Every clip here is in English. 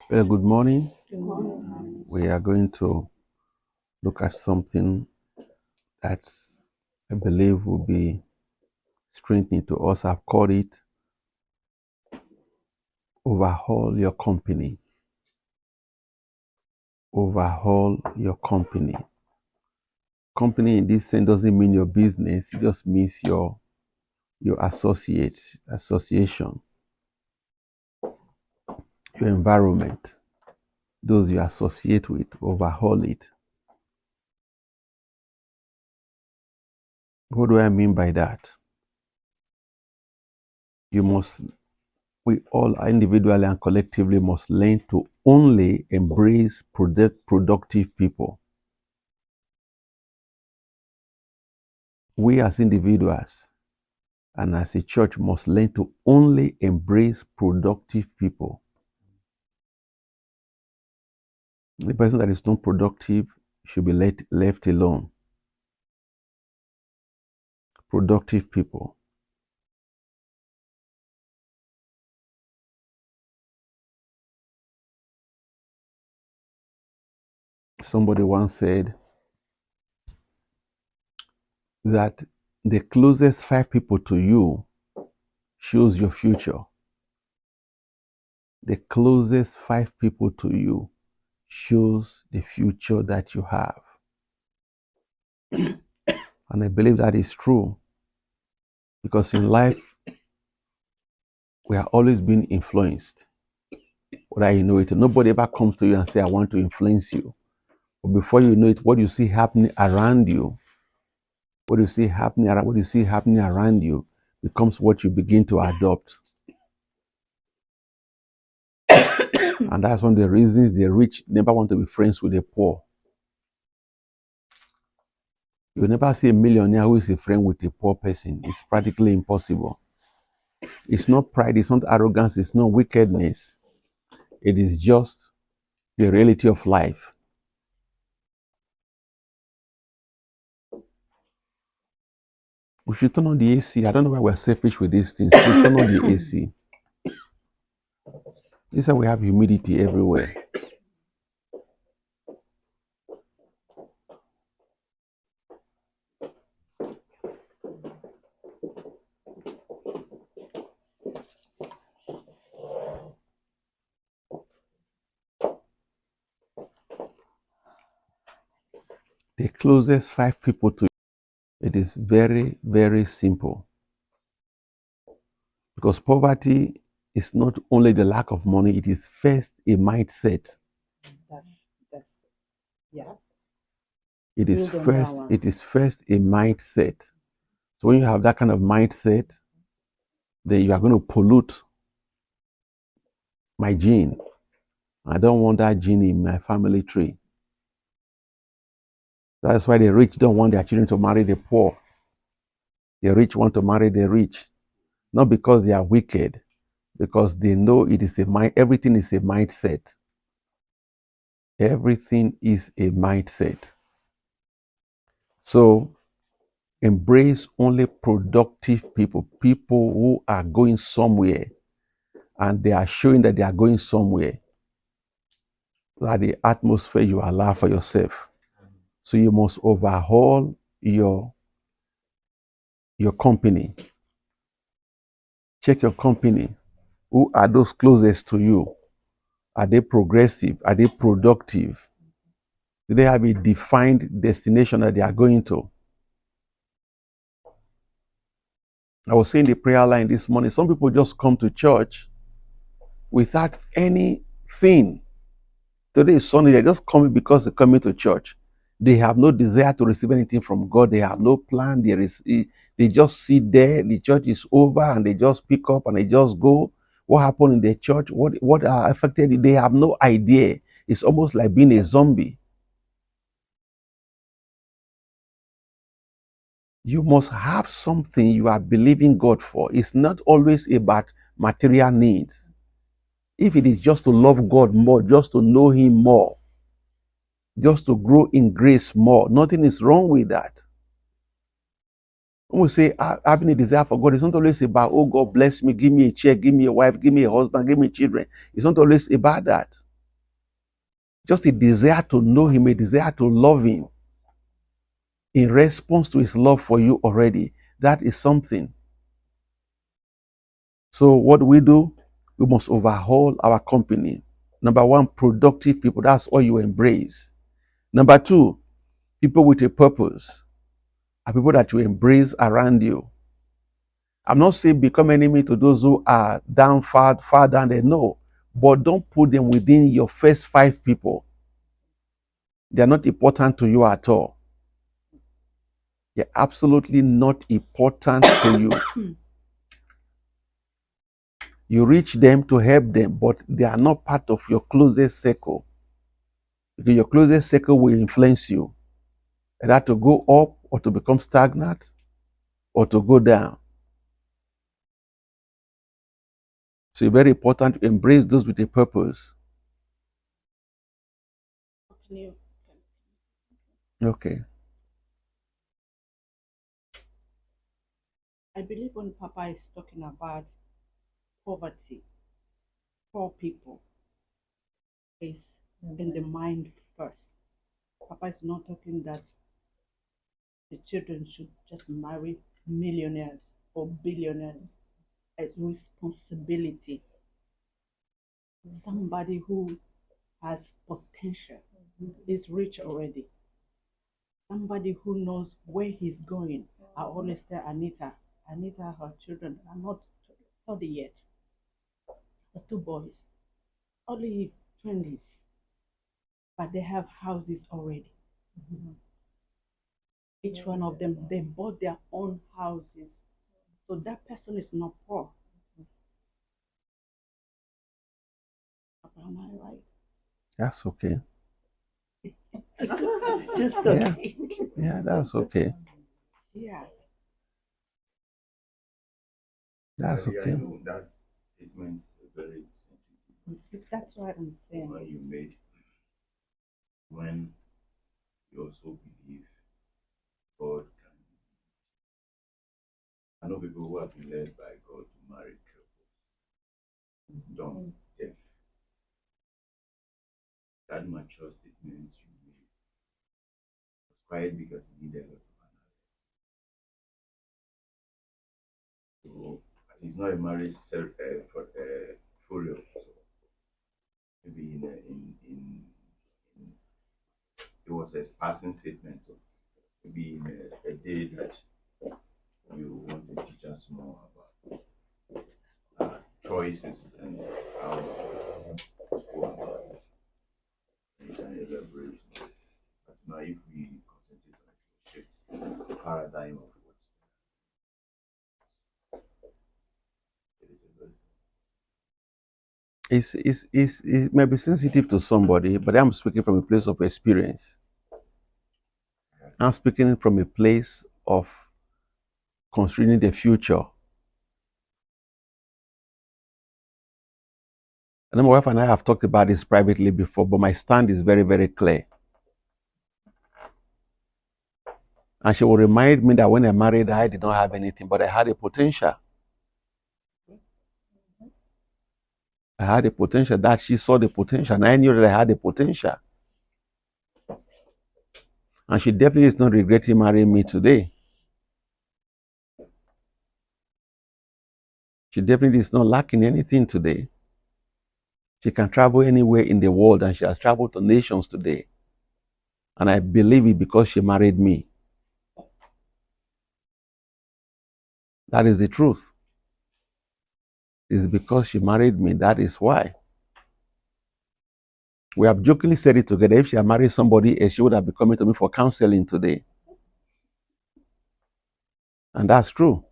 Well, good morning. Good morning. We are going to look at something that I believe will be strengthening to us. I've called it Overhaul Your Company. Overhaul your company. Company in this sense doesn't mean your business, it just means your association, your environment, those you associate with. Overhaul it. What do I mean by that? We all individually and collectively must learn to only embrace productive people. We as individuals and as a church must learn to only embrace productive people. The person that is not productive should be left alone. Productive people. Somebody once said that the closest 5 people to you shows your future. The closest 5 people to you shows the future that you have. And I believe that is true, because in life we are always being influenced, whether you know it. Nobody ever comes to you and say, I want to influence you. But before you know it, what you see happening around you, what you see happening around you becomes what you begin to adopt. And that's one of the reasons the rich never want to be friends with the poor. You'll never see a millionaire who is a friend with a poor person. It's practically impossible. It's not pride, it's not arrogance, it's not wickedness. It is just the reality of life. We should turn on the AC. I don't know why we're selfish with these things. Please turn on the AC. This is why we have humidity everywhere. The closest 5 people to you, it is very, very simple. Because poverty is not only the lack of money, it is first a mindset. Yeah. It is first a mindset. So when you have that kind of mindset, then you are going to pollute my gene. I don't want that gene in my family tree. That's why the rich don't want their children to marry the poor. The rich want to marry the rich. Not because they are wicked, because they know it is everything is a mindset. Everything is a mindset. So embrace only productive people, people who are going somewhere and they are showing that they are going somewhere. That the atmosphere you allow for yourself. So you must overhaul your company. Check your company. Who are those closest to you? Are they progressive? Are they productive? Do they have a defined destination that they are going to? I was saying the prayer line this morning, some people just come to church without anything. Today is Sunday, they're just coming because they're coming to church. They have no desire to receive anything from God. They have no plan. They just sit there. The church is over and they just pick up and they just go. What happened in the church? What affected it? They have no idea. It's almost like being a zombie. You must have something you are believing God for. It's not always about material needs. If it is just to love God more, just to know Him more, just to grow in grace more, nothing is wrong with that. When we say having a desire for God, it's not always about, oh, God bless me, give me a chair, give me a wife, give me a husband, give me children. It's not always about that. Just a desire to know Him, a desire to love Him in response to His love for you already. That is something. So what do? We must overhaul our company. Number one, productive people. That's all you embrace. Number two, people with a purpose are people that you embrace around you. I'm not saying become enemy to those who are down, far down there. No. But don't put them within your first 5 people. They're not important to you at all. They're absolutely not important to you. You reach them to help them, but they are not part of your closest circle. Because your closest circle will influence you, either to go up or to become stagnant or to go down. So it's very important to embrace those with a purpose. Okay. I believe when Papa is talking about poverty, poor people is in the mind first. Papa is not talking that the children should just marry millionaires or billionaires as responsibility. Somebody who has potential is rich already. Somebody who knows where he's going. I always tell Anita, her children are not 30 yet. The 2 boys, only 20s, but they have houses already. Each one of them, they bought their own houses. So that person is not poor. Am I right? That's okay. Just Yeah. okay. Yeah, that's okay. Yeah. That's I okay. know that statement is very sensitive. That's what I'm saying. When you made, when you also believe God can. I know people who have been led by God to marry couples. Don't get that mature statement you made. It's quiet because you need a lot of analysis. So it's not a marriage for folio. So maybe in it was a passing statement. So maybe in a day that you want to teach us more about choices and how to go about it. You can elaborate more. But now, if we concentrate on shift the paradigm of what it is a very It may be sensitive to somebody, but I'm speaking from a place of experience. I'm speaking from a place of considering the future. And my wife and I have talked about this privately before, but my stand is very, very clear. And she will remind me that when I married her, I did not have anything, but I had a potential. I had a potential that she saw the potential, and I knew that I had the potential. And she definitely is not regretting marrying me today. She definitely is not lacking anything today. She can travel anywhere in the world, and she has traveled to nations today. And I believe it because she married me. That is the truth. It's because she married me. That is why. We have jokingly said it together. If she had married somebody else, she would have been coming to me for counseling today. And that's true.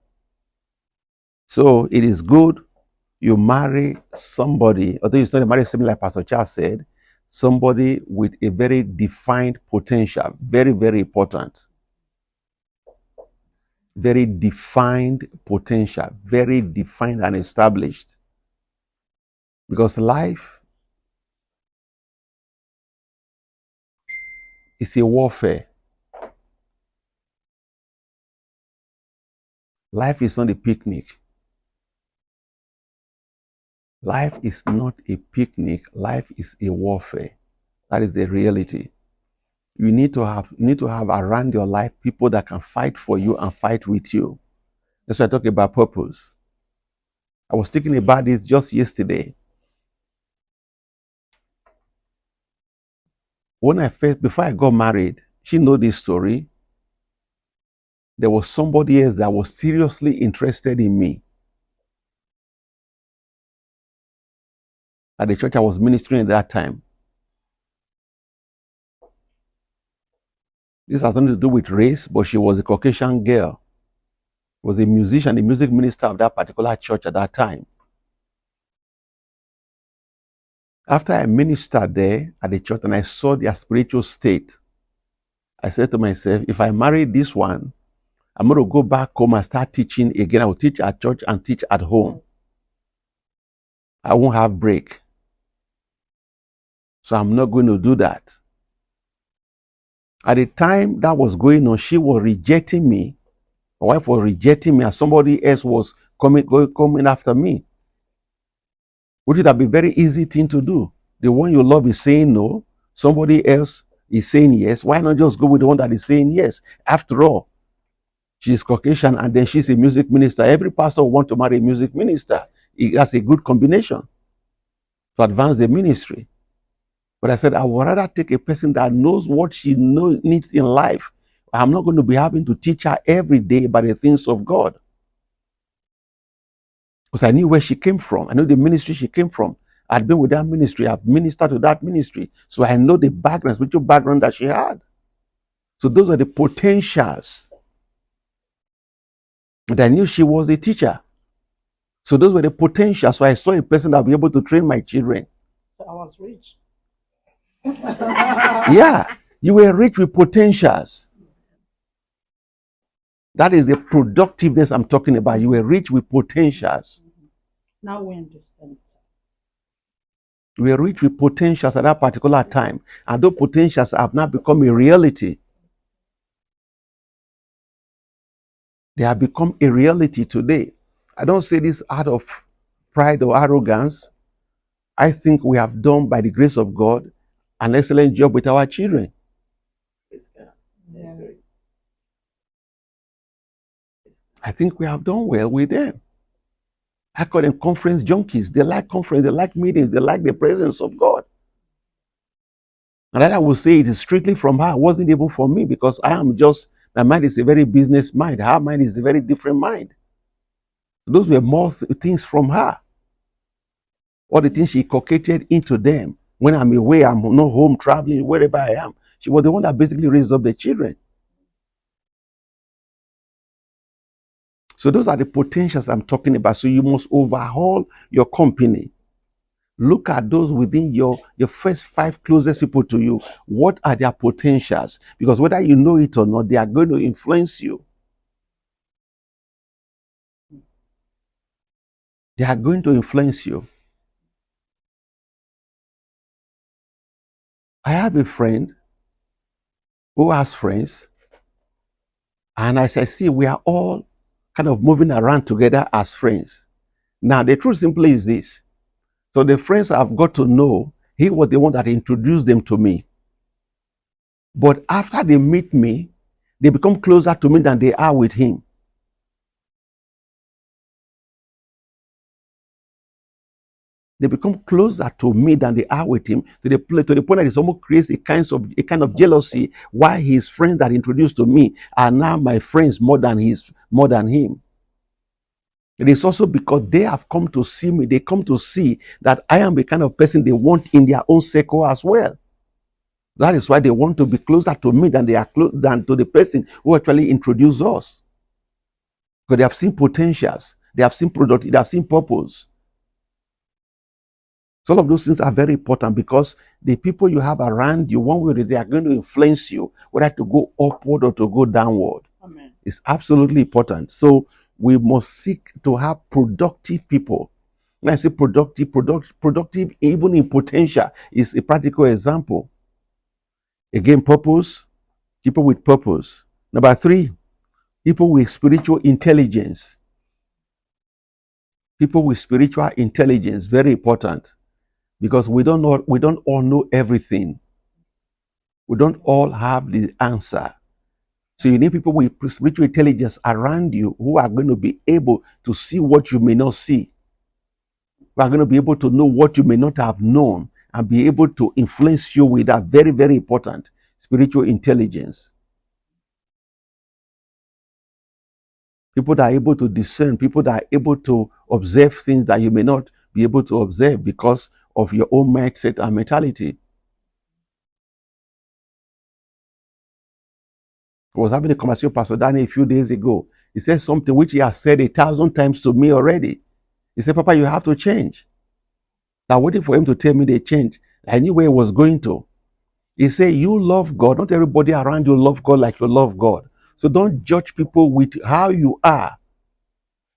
So it is good you marry somebody, although it's not a marriage similar like Pastor Charles said, somebody with a very defined potential. Very, very important. Very defined potential. Very defined and established. Because life is a warfare. Life is not a picnic. Life is not a picnic. Life is a warfare. That is the reality. You need to have around your life people that can fight for you and fight with you. That's why I talk about purpose. I was thinking about this just yesterday. Before I got married, she know this story. There was somebody else that was seriously interested in me. At the church I was ministering at that time. This has nothing to do with race, but she was a Caucasian girl. Was a musician, a music minister of that particular church at that time. After I ministered there at the church and I saw their spiritual state, I said to myself, if I marry this one, I'm going to go back home and start teaching again. I will teach at church and teach at home. I won't have break. So I'm not going to do that. At the time that was going on, she was rejecting me. My wife was rejecting me and somebody else was coming after me. Which would have been a very easy thing to do. The one you love is saying no. Somebody else is saying yes. Why not just go with the one that is saying yes? After all, she's Caucasian and then she's a music minister. Every pastor will want to marry a music minister. That's a good combination to advance the ministry. But I said, I would rather take a person that knows what she needs in life. I'm not going to be having to teach her every day about the things of God. Because I knew where she came from. I knew the ministry she came from. I'd been with that ministry. I've ministered to that ministry. So I know the background, spiritual background that she had. So those are the potentials. And I knew she was a teacher. So those were the potentials. So I saw a person that would be able to train my children. I was rich. Yeah, you were rich with potentials. That is the productiveness I'm talking about. You were rich with potentials. Now we understand. We were rich with potentials at that particular time. And those potentials have now become a reality. They have become a reality today. I don't say this out of pride or arrogance. I think we have done, by the grace of God, an excellent job with our children. Yeah. I think we have done well with them. I call them conference junkies. They like conference, they like meetings, they like the presence of God. And that I will say it is strictly from her. It wasn't even for me because my mind is a very business mind. Her mind is a very different mind. Those were more things from her. All the things she inculcated into them. When I'm away, I'm not home, traveling, wherever I am. She was the one that basically raised up the children. So those are the potentials I'm talking about. So you must overhaul your company. Look at those within your first 5 closest people to you. What are their potentials? Because whether you know it or not, they are going to influence you. They are going to influence you. I have a friend who has friends. And as I see, we are all kind of moving around together as friends. Now, the truth simply is this. So the friends I've got to know, he was the one that introduced them to me. But after they meet me, they become closer to me than they are with him. They become closer to me than they are with him, to the point that it almost creates a kind of jealousy. Why his friends that introduced to me are now my friends more than him. It is also because they have come to see me. They come to see that I am the kind of person they want in their own circle as well. That is why they want to be closer to me than they are than to the person who actually introduced us. Because they have seen potentials, they have seen product, they have seen purpose. So all of those things are very important because the people you have around you, one way or the other, they are going to influence you, whether to go upward or to go downward. Amen. It's absolutely important. So we must seek to have productive people. When I say productive, even in potential, is a practical example. Again, purpose, people with purpose. Number 3, people with spiritual intelligence. People with spiritual intelligence, very important, because we don't all know everything. We don't all have the answer. So you need people with spiritual intelligence around you who are going to be able to see what you may not see. Who are going to be able to know what you may not have known and be able to influence you with that very, very important spiritual intelligence. People that are able to discern, people that are able to observe things that you may not be able to observe because of your own mindset and mentality. I was having a conversation with Pastor Danny a few days ago. He said something which he has said 1,000 times to me already. He said, Papa, you have to change. I'm waiting for him to tell me they change. I knew where he was going to. He said, you love God. Not everybody around you love God like you love God. So don't judge people with how you are.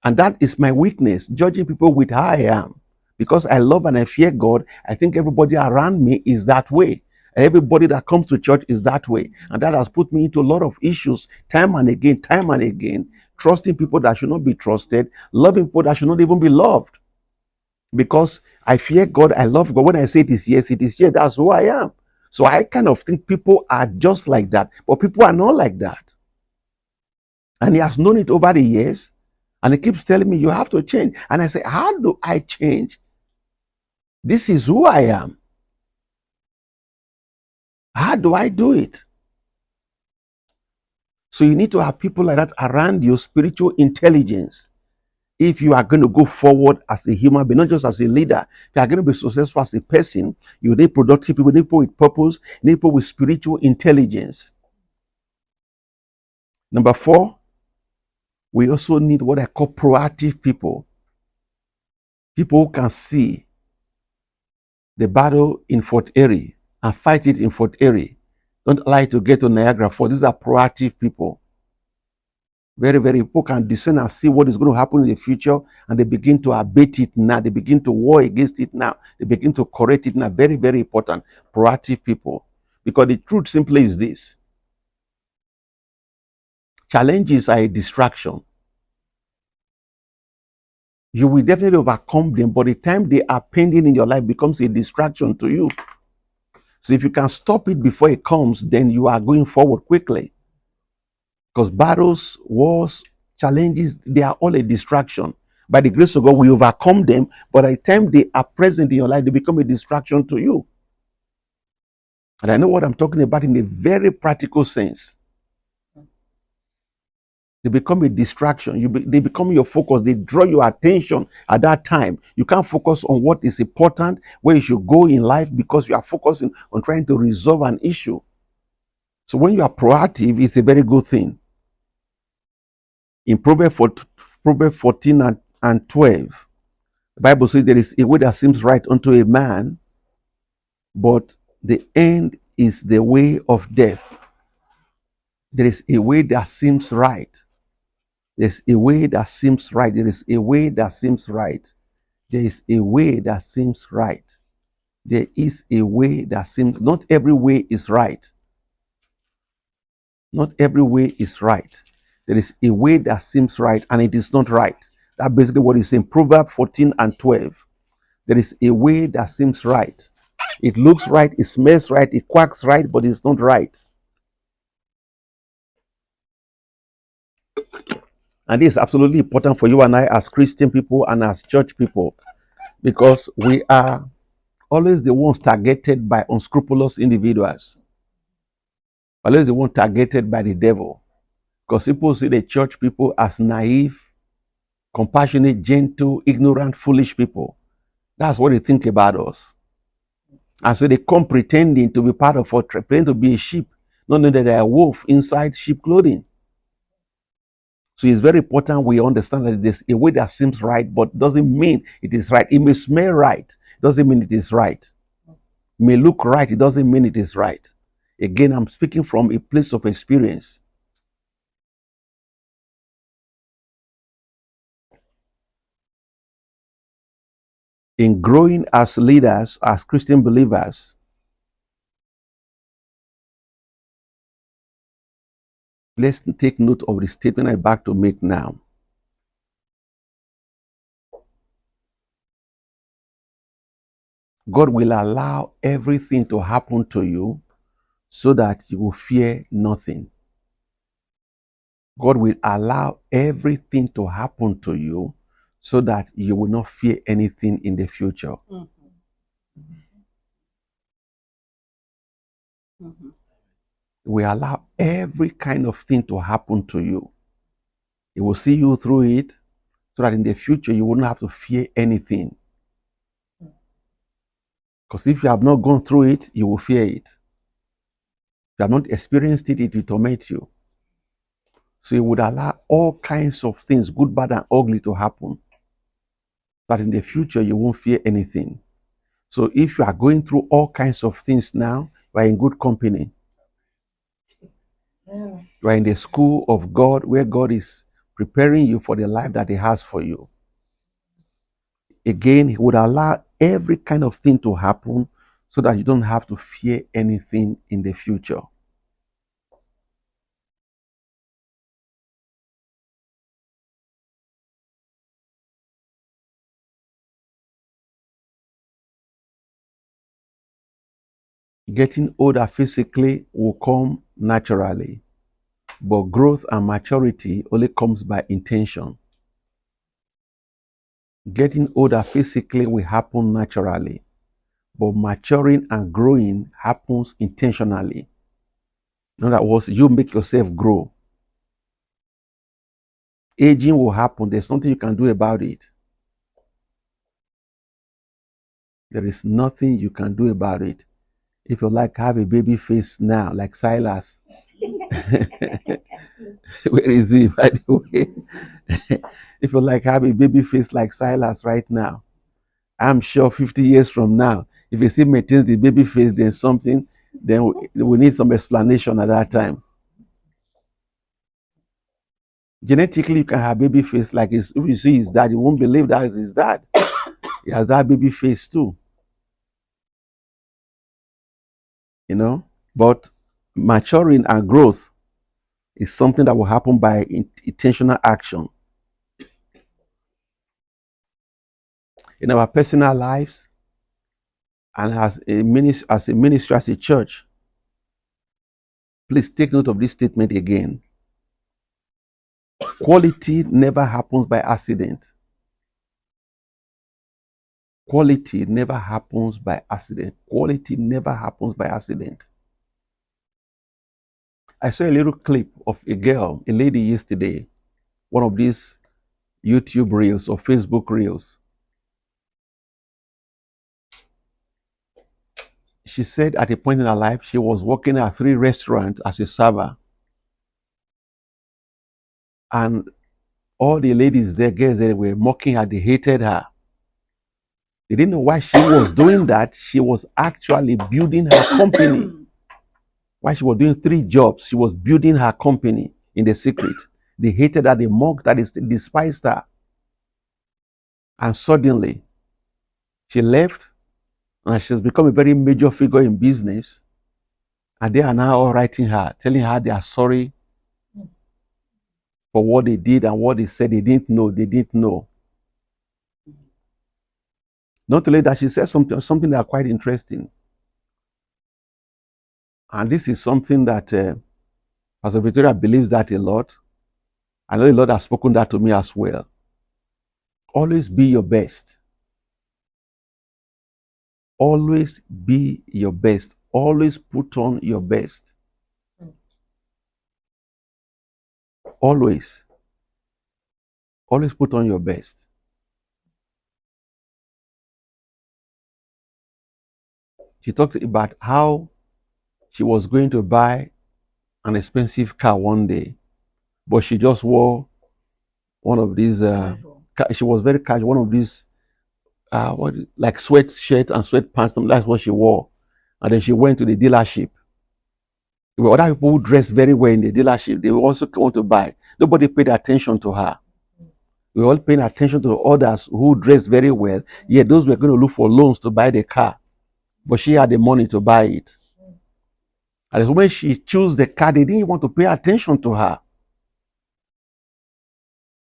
And that is my weakness, judging people with how I am. Because I love and I fear God, I think everybody around me is that way. Everybody that comes to church is that way. And that has put me into a lot of issues time and again, trusting people that should not be trusted, loving people that should not even be loved. Because I fear God, I love God. When I say it is yes, that's who I am. So I kind of think people are just like that, but people are not like that. And he has known it over the years. And he keeps telling me, you have to change. And I say, how do I change? This is who I am. How do I do it? So you need to have people like that around you, spiritual intelligence. If you are going to go forward as a human being, not just as a leader, if you are going to be successful as a person, you need productive people, you need people with purpose, you need people with spiritual intelligence. Number 4, we also need what I call proactive people. People who can see the battle in Fort Erie and fight it in Fort Erie. Don't allow it to get to Niagara Falls. These are proactive people. Very, very people can discern and see what is going to happen in the future, and they begin to abate it now. They begin to war against it now. They begin to correct it now. Very, very important. Proactive people. Because the truth simply is this. Challenges are a distraction. You will definitely overcome them, but the time they are pending in your life becomes a distraction to you. So if you can stop it before it comes, then you are going forward quickly. Because battles, wars, challenges, they are all a distraction. By the grace of God, we overcome them, but at the time they are present in your life, they become a distraction to you. And I know what I'm talking about in a very practical sense. They become a distraction. They become your focus. They draw your attention at that time. You can't focus on what is important, where you should go in life, because you are focusing on trying to resolve an issue. So when you are proactive, it's a very good thing. In Proverbs 14 and 12, the Bible says there is a way that seems right unto a man, but the end is the way of death. There is a way that seems right. There's a way that seems right. There is a way that seems right. There is a way that seems right. There is a way that seems, not every way is right. Not every way is right. There is a way that seems right and it is not right. That's basically what it's in Proverbs 14 and 12. There is a way that seems right. It looks right, it smells right, it quacks right, but it's not right. And this is absolutely important for you and I as Christian people and as church people, because we are always the ones targeted by unscrupulous individuals. Always the one targeted by the devil. Because people see the church people as naive, compassionate, gentle, ignorant, foolish people. That's what they think about us. And so they come pretending to be part of us, pretending to be a sheep, not knowing that they are a wolf inside sheep clothing. So it's very important we understand that there's a way that seems right, but doesn't mean it is right. It may smell right, doesn't mean it is right. It may look right, it doesn't mean it is right. Again, I'm speaking from a place of experience. In growing as leaders, as Christian believers, let's take note of the statement I'm about to make now. God will allow everything to happen to you so that you will fear nothing. God will allow everything to happen to you so that you will not fear anything in the future. We allow every kind of thing to happen to you. He will see you through it so that in the future you wouldn't have to fear anything. Because if you have not gone through it, you will fear it. If you have not experienced it, it will torment you. So he would allow all kinds of things, good, bad, and ugly, to happen. But in the future, you won't fear anything. So if you are going through all kinds of things now, you are in good company. You are in the school of God where God is preparing you for the life that He has for you. Again, He would allow every kind of thing to happen so that you don't have to fear anything in the future. Getting older physically will come naturally, but growth and maturity only comes by intention. Getting older physically will happen naturally, but maturing and growing happens intentionally. In other words, you make yourself grow. Aging will happen. There's nothing you can do about it. There is nothing you can do about it. If you like, have a baby face now, like Silas. Where is he, by the way? If you like, have a baby face like Silas right now. I'm sure 50 years from now, if he still maintains the baby face, then we need some explanation at that time. Genetically, you can have baby face like if you see his dad, you won't believe that is his dad. He has that baby face too. But maturing and growth is something that will happen by intentional action. In our personal lives and as a ministry, as a church, please take note of this statement again. Quality never happens by accident. Quality never happens by accident. Quality never happens by accident. I saw a little clip of a lady yesterday, one of these YouTube reels or Facebook reels. She said at a point in her life, she was working at 3 restaurants as a server. And all the ladies there, girls there, were mocking her, they hated her. They didn't know why she was doing that. She was actually building her company. While she was doing 3 jobs, she was building her company in the secret. They hated her, they mocked her, they despised her. And suddenly, she left, and she's become a very major figure in business. And they are now all writing her, telling her they are sorry for what they did and what they said they didn't know. Not only that, she said something that quite interesting. And this is something that Pastor Victoria believes that a lot. I know the Lord has spoken that to me as well. Always be your best. Always be your best. Always put on your best. Always. Always put on your best. She talked about how she was going to buy an expensive car one day, but she just wore one of these. She was very casual. One of these, like sweatshirt and sweatpants. That's what she wore. And then she went to the dealership. There were other people who dressed very well in the dealership. They also want to buy. Nobody paid attention to her. We were all paying attention to others who dressed very well. Yet those were going to look for loans to buy the car. But she had the money to buy it. And when she chose the car, they didn't want to pay attention to her.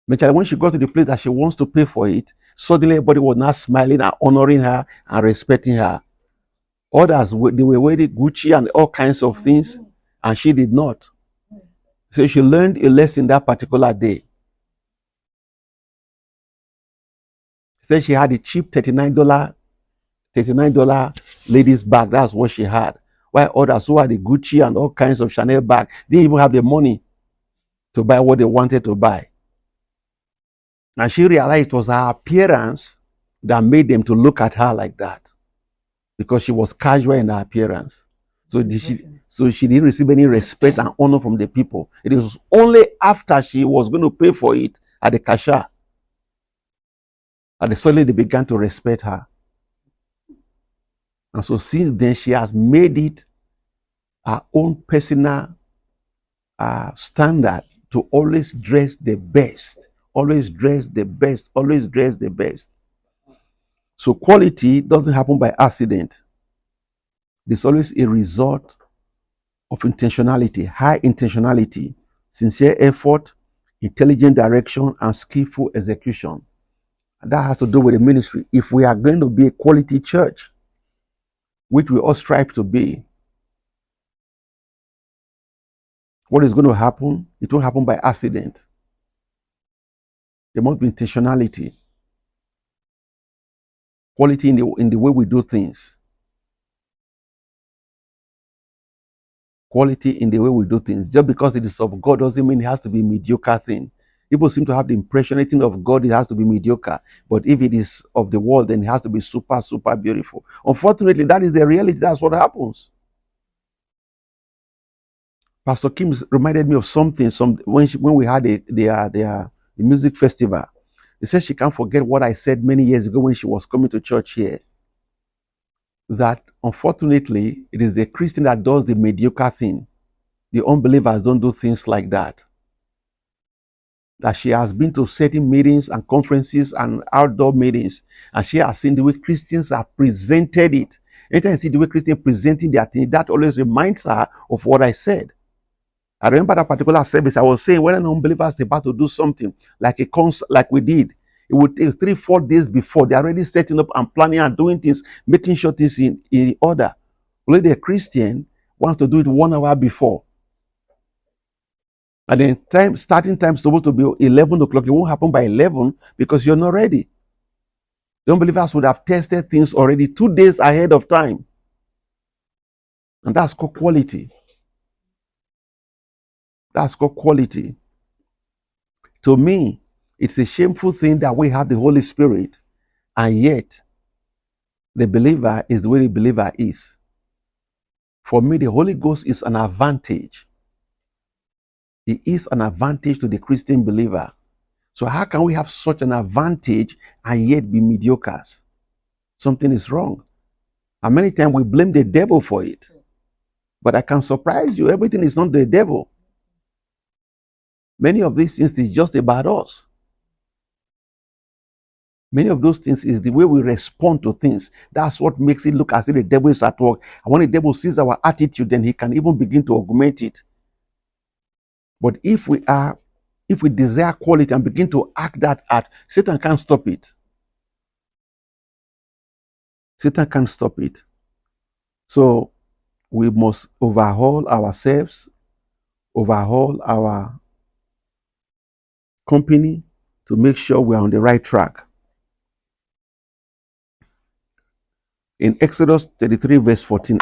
But when she got to the place that she wants to pay for it, suddenly everybody was now smiling and honoring her and respecting her. Others, they were wearing Gucci and all kinds of things, and she did not. So she learned a lesson that particular day. She said she had a cheap $39 ladies bag. That's what she had. While others who had the Gucci and all kinds of Chanel bag didn't even have the money to buy what they wanted to buy. And she realized it was her appearance that made them to look at her like that, because she was casual in her appearance. So she didn't receive any respect and honor from the people. It was only after she was going to pay for it at the cashier that suddenly they began to respect her. And so since then, she has made it her own personal standard to always dress the best. Always dress the best. Always dress the best. So quality doesn't happen by accident. There's always a result of intentionality, high intentionality, sincere effort, intelligent direction, and skillful execution. And that has to do with the ministry. If we are going to be a quality church, which we all strive to be, what is going to happen? It won't happen by accident. There must be intentionality, quality in the way we do things. Quality in the way we do things. Just because it is of God doesn't mean it has to be a mediocre thing. People seem to have the impression anything of God, it has to be mediocre. But if it is of the world, then it has to be super, super beautiful. Unfortunately, that is the reality. That's what happens. Pastor Kim reminded me of something. When we had the music festival, he said she can't forget what I said many years ago when she was coming to church here. That unfortunately, it is the Christian that does the mediocre thing. The unbelievers don't do things like that. That she has been to certain meetings and conferences and outdoor meetings, and she has seen the way Christians have presented it. Anytime I see the way Christians presenting their thing, that always reminds her of what I said. I remember that particular service I was saying when an unbeliever is about to do something like a concert, like we did, it would take 3-4 days before they're already setting up and planning and doing things, making sure things in order. Only the Christian wants to do it 1 hour before. And then starting time is supposed to be 11 o'clock. It won't happen by 11 because you're not ready. The unbelievers would have tested things already 2 days ahead of time. And that's called quality. That's called quality. To me, it's a shameful thing that we have the Holy Spirit, and yet the believer is the way the believer is. For me, the Holy Ghost is an advantage. It is an advantage to the Christian believer. So how can we have such an advantage and yet be mediocres? Something is wrong. And many times we blame the devil for it. But I can surprise you, everything is not the devil. Many of these things is just about us. Many of those things is the way we respond to things. That's what makes it look as if the devil is at work. And when the devil sees our attitude, then he can even begin to augment it. But if we desire quality and begin to act that out, Satan can't stop it. Satan can't stop it. So we must overhaul ourselves, overhaul our company to make sure we're on the right track. In Exodus 33 verse 14,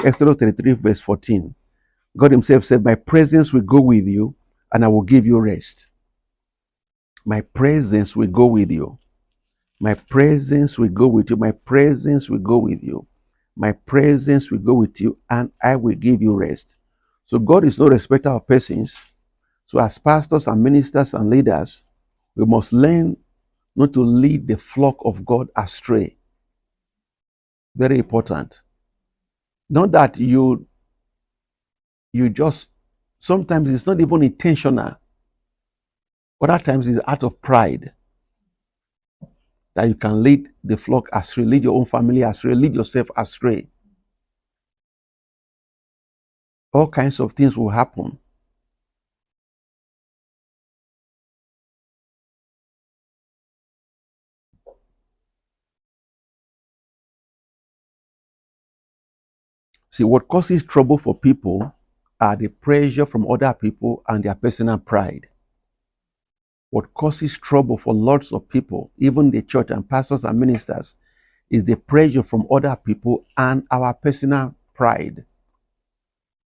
God himself said, my presence will go with you and I will give you rest. My presence will go with you. My presence will go with you. My presence will go with you. My presence will go with you, and I will give you rest. So God is no respecter of persons. So as pastors and ministers and leaders, we must learn not to lead the flock of God astray. Very important. Not that you just, sometimes it's not even intentional. Other times it's out of pride that you can lead the flock astray, lead your own family astray, lead yourself astray. All kinds of things will happen. See, what causes trouble for people are the pressure from other people and their personal pride. What causes trouble for lots of people, even the church and pastors and ministers, is the pressure from other people and our personal pride.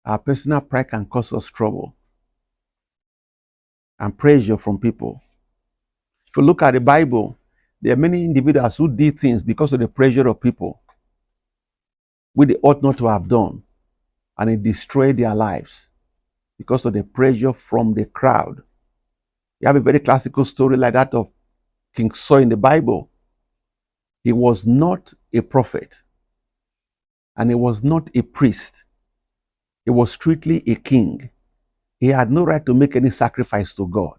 Our personal pride can cause us trouble and pressure from people. If you look at the Bible, there are many individuals who did things because of the pressure of people, which they ought not to have done, and it destroyed their lives because of the pressure from the crowd. You have a very classical story like that of King Saul in the Bible. He was not a prophet, and he was not a priest. He was strictly a king. He had no right to make any sacrifice to God.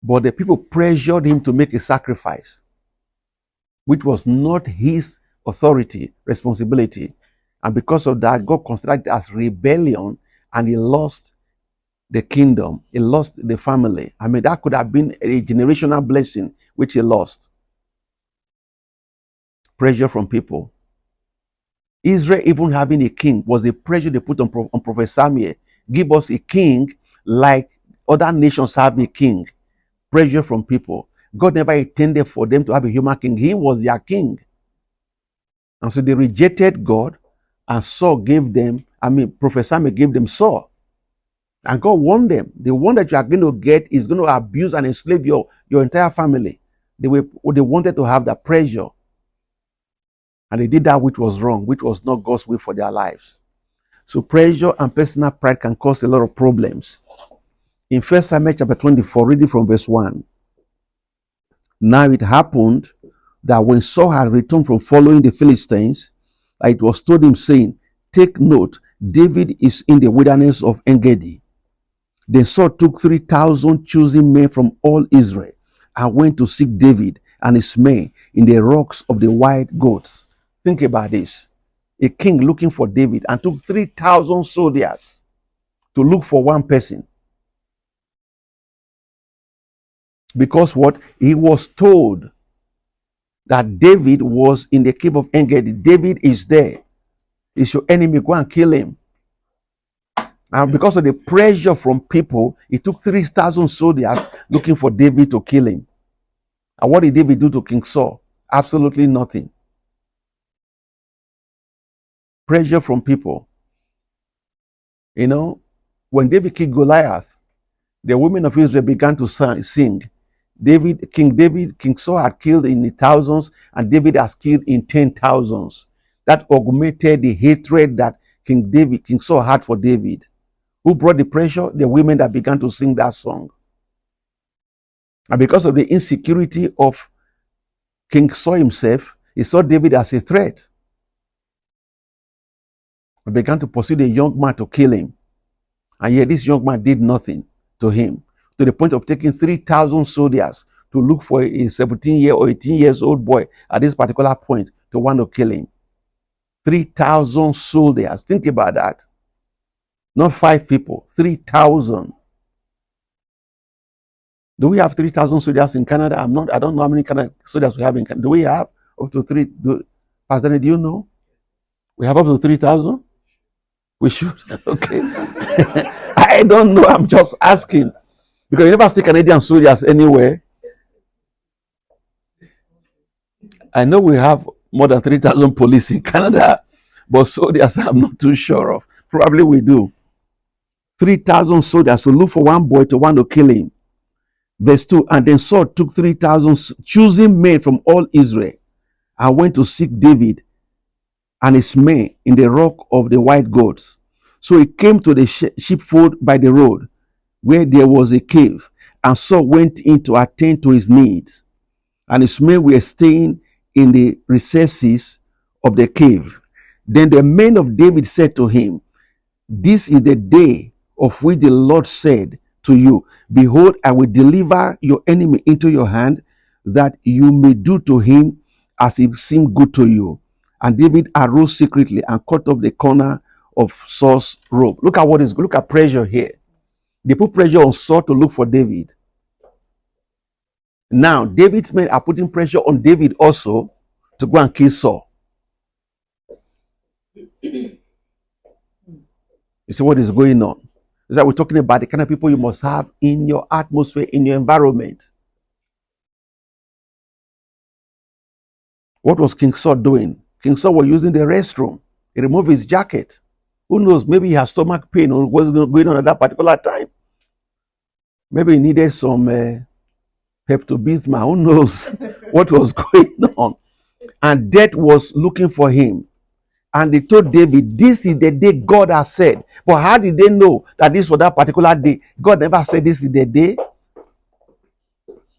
But the people pressured him to make a sacrifice, which was not his authority, responsibility. And because of that, God considered it as rebellion, and he lost the kingdom. He lost the family. I mean, that could have been a generational blessing, which he lost. Pressure from people. Israel, even having a king, was the pressure they put on Prophet Samuel. Give us a king like other nations have a king. Pressure from people. God never intended for them to have a human king. He was their king. And so they rejected God, and Prophet Samuel gave them Saul. And God warned them. The one that you are going to get is going to abuse and enslave your entire family. They wanted to have that pressure. And they did that which was wrong, which was not God's will for their lives. So pressure and personal pride can cause a lot of problems. In 1 Samuel chapter 24, reading from verse 1. Now it happened that when Saul had returned from following the Philistines, it was told him, saying, take note, David is in the wilderness of Engedi. Then Saul took 3,000 chosen men from all Israel and went to seek David and his men in the rocks of the white goats. Think about this. A king looking for David and took 3,000 soldiers to look for one person. Because what? He was told that David was in the cave of Engedi. David is there. Is your enemy, go and kill him. And because of the pressure from people, he took 3,000 soldiers looking for David to kill him. And what did David do to King Saul? Absolutely nothing. Pressure from people. You know, when David killed Goliath, the women of Israel began to sing. King Saul had killed in the thousands, and David has killed in 10,000s. That augmented the hatred that King Saul had for David. Who brought the pressure? The women that began to sing that song. And because of the insecurity of King Saul himself, he saw David as a threat. He began to pursue the young man to kill him. And yet this young man did nothing to him, to the point of taking 3,000 soldiers to look for a 17-year or 18 years old boy at this particular point to want to kill him. 3,000 soldiers. Think about that. Not 5 people, 3,000. Do we have 3,000 soldiers in Canada? I don't know how many Canada soldiers we have in Canada. Do we have up to 3? Pastor, do you know? We have up to 3,000? We should. Okay. I don't know. I'm just asking. Because you never see Canadian soldiers anywhere. I know we have more than 3,000 police in Canada, but soldiers I'm not too sure of. Probably we do. 3,000 soldiers to look for one boy to want to kill him. Verse 2, and then Saul took 3,000 choosing men from all Israel and went to seek David and his men in the rock of the white goats. So he came to the sheepfold by the road where there was a cave, and Saul went in to attend to his needs, and his men were staying in the recesses of the cave. Then the men of David said to him, this is the day of which the Lord said to you, behold, I will deliver your enemy into your hand, that you may do to him as it seemed good to you. And David arose secretly and cut off the corner of Saul's robe. Look at what is, look at pressure here. They put pressure on Saul to look for David. Now, David's men are putting pressure on David also to go and kill Saul. You see what is going on? Is that we're talking about the kind of people you must have in your atmosphere, in your environment. What was King Saul doing? King Saul was using the restroom. He removed his jacket. Who knows? Maybe he has stomach pain or what's going on at that particular time. Maybe he needed some Pepto-Bismol. Who knows what was going on? And death was looking for him. And they told David, this is the day God has said. But how did they know that this was that particular day? God never said this is the day.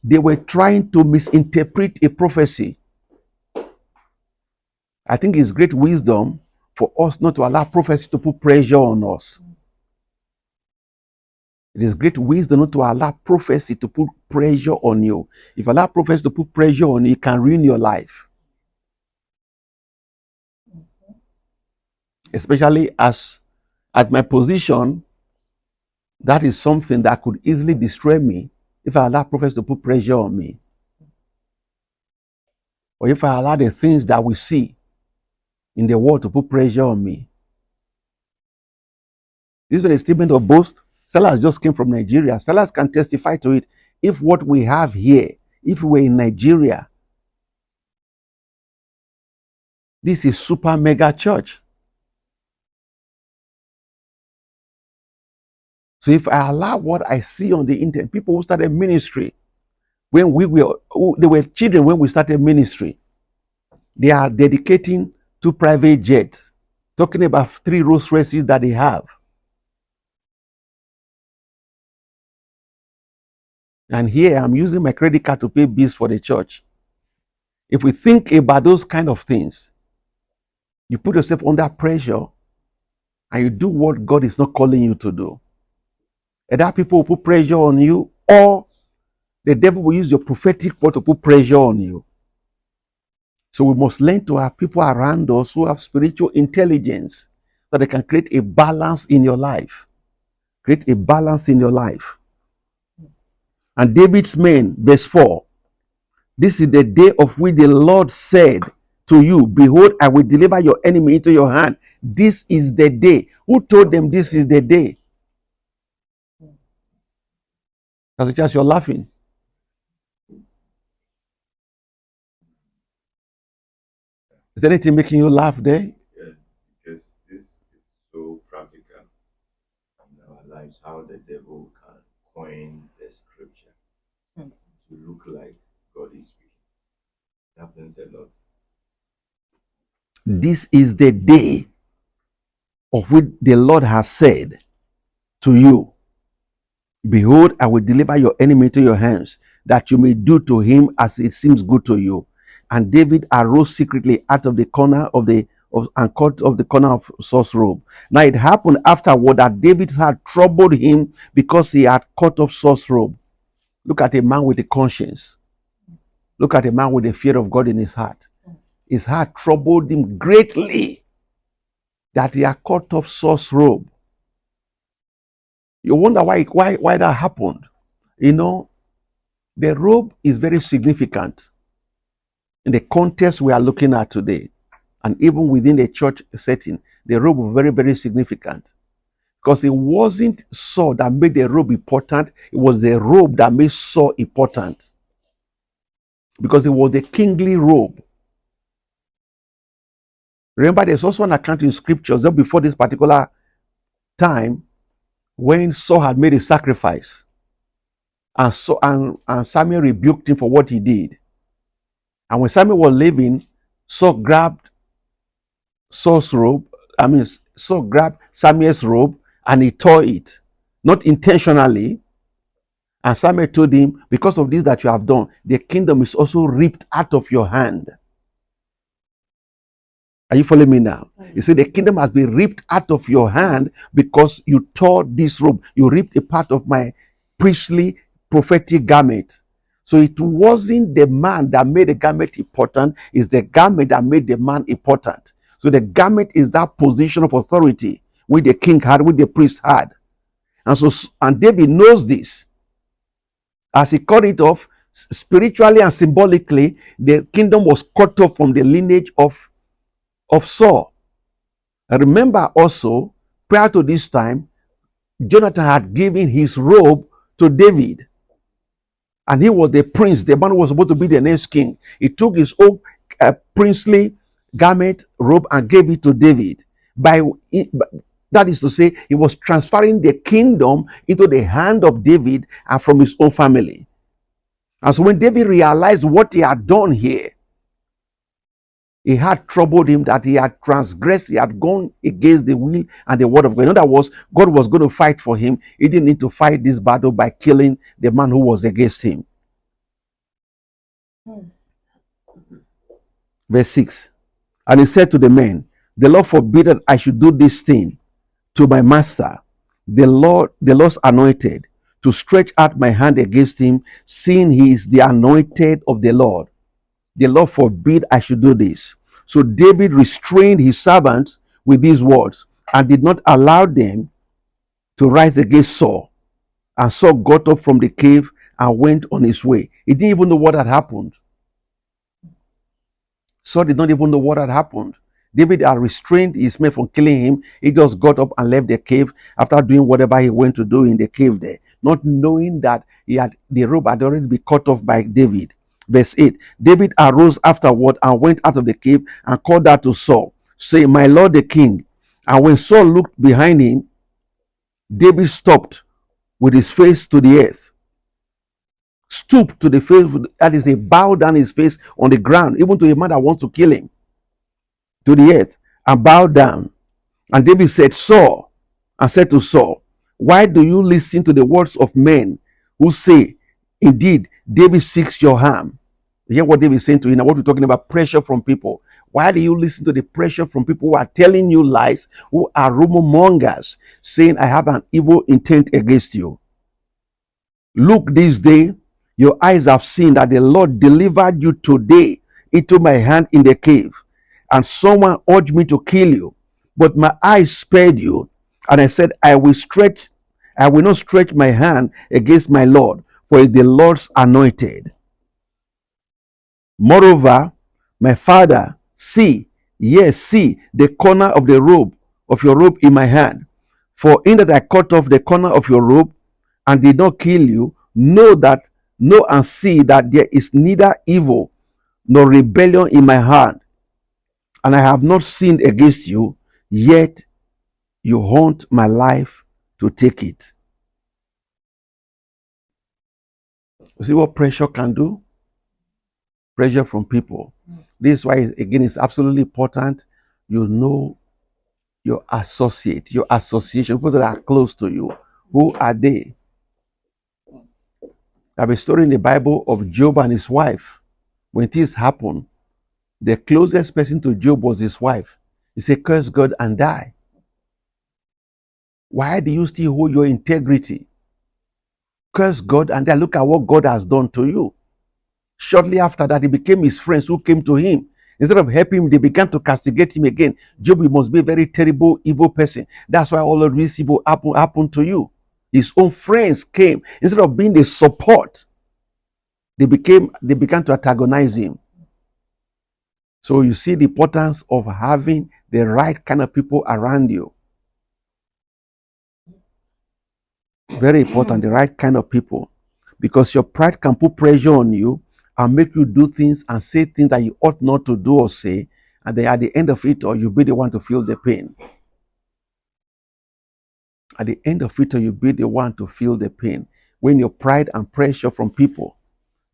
They were trying to misinterpret a prophecy. I think it's great wisdom for us not to allow prophecy to put pressure on us. It is great wisdom not to allow prophecy to put pressure on you. If you allow prophecy to put pressure on you, it can ruin your life. Especially as at my position, that is something that could easily destroy me if I allow prophecy to put pressure on me. Or if I allow the things that we see in the world to put pressure on me. This is a statement of boast. Sellers just came from Nigeria. Sellers can testify to it. If what we have here, if we were in Nigeria, this is super mega church. So if I allow what I see on the internet, people who started ministry, they were children when we started ministry. They are dedicating 2 private jets, talking about 3 Rolls Royces that they have. And here I'm using my credit card to pay bills for the church. If we think about those kind of things, you put yourself under pressure and you do what God is not calling you to do. Either people will put pressure on you, or the devil will use your prophetic word to put pressure on you. So we must learn to have people around us who have spiritual intelligence, so they can create a balance in your life. Create a balance in your life. And David's men, verse 4, this is the day of which the Lord said to you, behold, I will deliver your enemy into your hand. This is the day. Who told them this is the day? Pastor Charles, you're laughing. Is there anything making you laugh there? Yeah, because this is so practical in our lives, how the devil can coin the scripture to look like God is speaking. It happens a lot. This is the day of which the Lord has said to you, behold, I will deliver your enemy into your hands, that you may do to him as it seems good to you. And David arose secretly out of the corner of and cut off the corner of Saul's robe. Now it happened afterward that David had troubled him because he had cut off Saul's robe. Look at a man with a conscience. Look at a man with the fear of God in his heart. His heart troubled him greatly that he had cut off Saul's robe. You wonder why that happened. You know, the robe is very significant in the context we are looking at today. And even within the church setting, the robe was very, very significant. Because it wasn't Saul that made the robe important, it was the robe that made Saul important. Because it was the kingly robe. Remember, there's also an account in scriptures that before this particular time when Saul had made a sacrifice, and Samuel rebuked him for what he did. And when Samuel was leaving, Saul grabbed Saul's robe. Saul grabbed Samuel's robe and he tore it, not intentionally. And Samuel told him, because of this that you have done, the kingdom is also ripped out of your hand. Are you following me now? You see, the kingdom has been ripped out of your hand because you tore this robe. You ripped a part of my priestly prophetic garment. So it wasn't the man that made the garment important, it's the garment that made the man important. So the garment is that position of authority which the king had, which the priest had. And David knows this. As he cut it off, spiritually and symbolically, the kingdom was cut off from the lineage of Saul. And remember also, prior to this time, Jonathan had given his robe to David. And he was the prince. The man was supposed to be the next king. He took his own princely garment, robe, and gave it to David. That is to say, he was transferring the kingdom into the hand of David and from his own family. And so when David realized what he had done here, it had troubled him that he had transgressed, he had gone against the will and the word of God. In other words, God was going to fight for him. He didn't need to fight this battle by killing the man who was against him. Verse 6. And he said to the men, the Lord forbid that I should do this thing to my master, the Lord's anointed, to stretch out my hand against him, seeing he is the anointed of the Lord. The Lord forbid I should do this. So David restrained his servants with these words and did not allow them to rise against Saul. And Saul got up from the cave and went on his way. He didn't even know what had happened. Saul did not even know what had happened. David had restrained his men from killing him. He just got up and left the cave after doing whatever he went to do in the cave there, not knowing that the robe had already been cut off by David. Verse 8. David arose afterward and went out of the cave and called out to Saul, saying, my lord the king. And when Saul looked behind him, David stopped with his face to the earth. Stooped to the face, that is, he bowed down his face on the ground, even to a man that wants to kill him, to the earth, and bowed down. And David said, Saul, and said to Saul, why do you listen to the words of men who say, indeed, David seeks your harm? You hear what David is saying to you now, what we're talking about, pressure from people. Why do you listen to the pressure from people who are telling you lies, who are rumor mongers, saying, I have an evil intent against you? Look, this day, your eyes have seen that the Lord delivered you today into my hand in the cave, and someone urged me to kill you, but my eyes spared you, and I said, I will not stretch my hand against my Lord, for he is the Lord's anointed. Moreover, my father, see the corner of the robe of your robe in my hand. For in that I cut off the corner of your robe and did not kill you, know and see that there is neither evil nor rebellion in my heart, and I have not sinned against you, yet you haunt my life to take it. You see what pressure can do? Pressure from people. This is why, again, it's absolutely important you know your associate, your association, people that are close to you. Who are they? I have a story in the Bible of Job and his wife. When this happened, the closest person to Job was his wife. He said, curse God and die. Why do you still hold your integrity? Curse God and die. Look at what God has done to you. Shortly after that, it became his friends who came to him. Instead of helping him, they began to castigate him again. Job, you must be a very terrible, evil person. That's why all of this evil happened to you. His own friends came. Instead of being the support, they began to antagonize him. So you see the importance of having the right kind of people around you. Very important, the right kind of people. Because your pride can put pressure on you and make you do things and say things that you ought not to do or say, and then at the end of it, or you'll be the one to feel the pain. At the end of it, you'll be the one to feel the pain. When your pride and pressure from people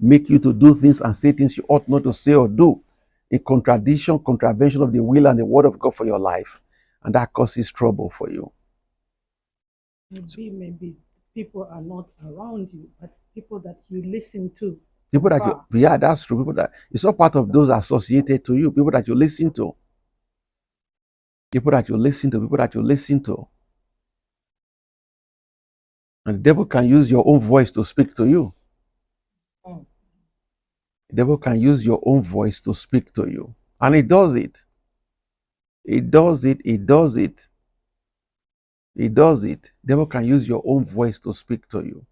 make you to do things and say things you ought not to say or do, in contravention of the will and the word of God for your life, and that causes trouble for you. Maybe people are not around you, but people that you listen to. People that you, yeah, that's true. People that it's all part of those associated to you. People that you listen to. People that you listen to. People that you listen to. And the devil can use your own voice to speak to you. The devil can use your own voice to speak to you. And it does it. It does it. It does it. It does it. The devil can use your own voice to speak to you.